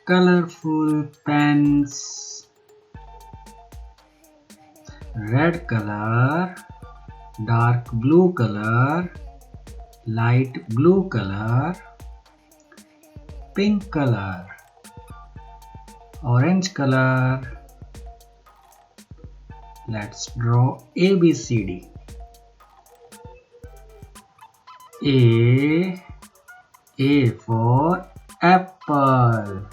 colorful pens. Red color, dark blue color, light blue color, pink color, orange color. Let's draw ABCD. A for apple.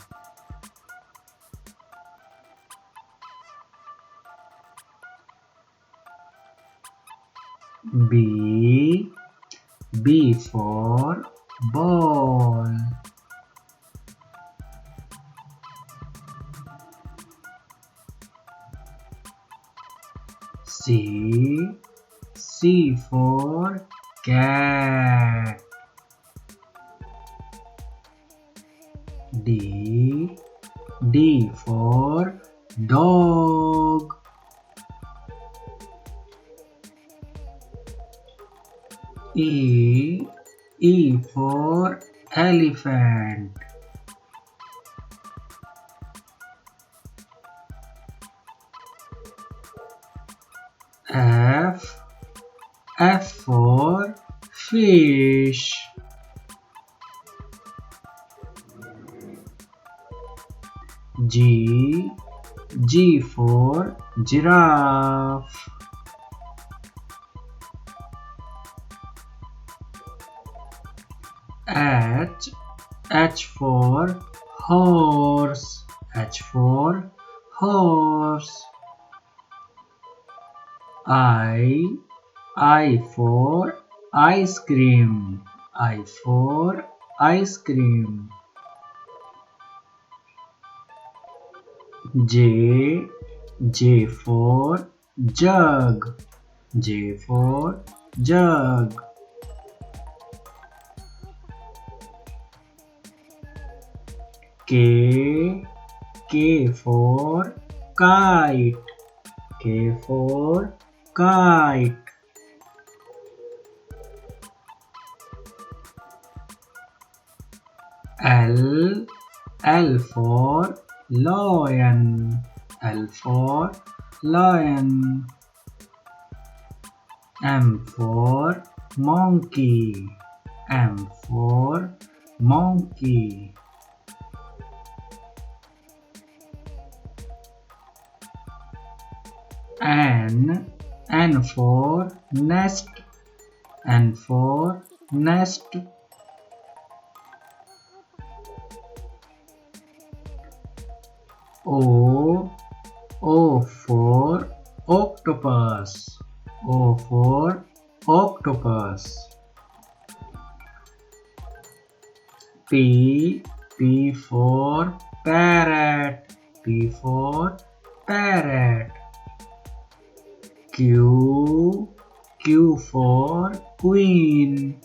B for ball. C for cat. D for dog. E for elephant. F for fish. G for giraffe. H for horse. H for horse. I for ice cream. I for ice cream. J for jug. J for jug. K for kite. K for kite. L for lion. L for lion. M for monkey. M for monkey. N for nest. N for nest. O for octopus. O for octopus. P for parrot. P for parrot. Q for queen.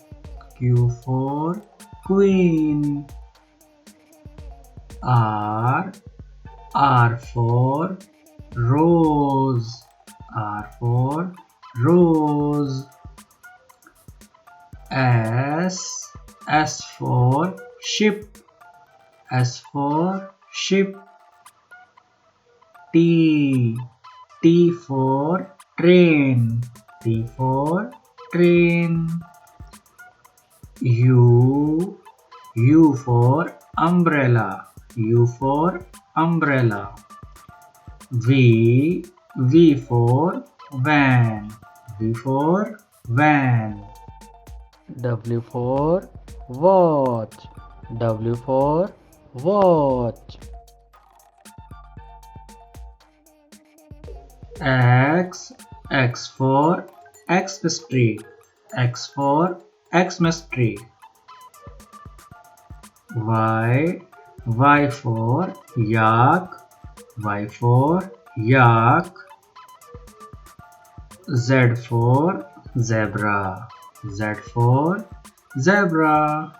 Q for queen. R for rose. R for rose. S for ship. S for ship. T for train. T for train. U for umbrella. U for umbrella. V for van. V for van. W for watch. W for watch. X for Xmas tree. X for Xmas tree. Y for yak. Y for yak. Z for zebra. Z for zebra.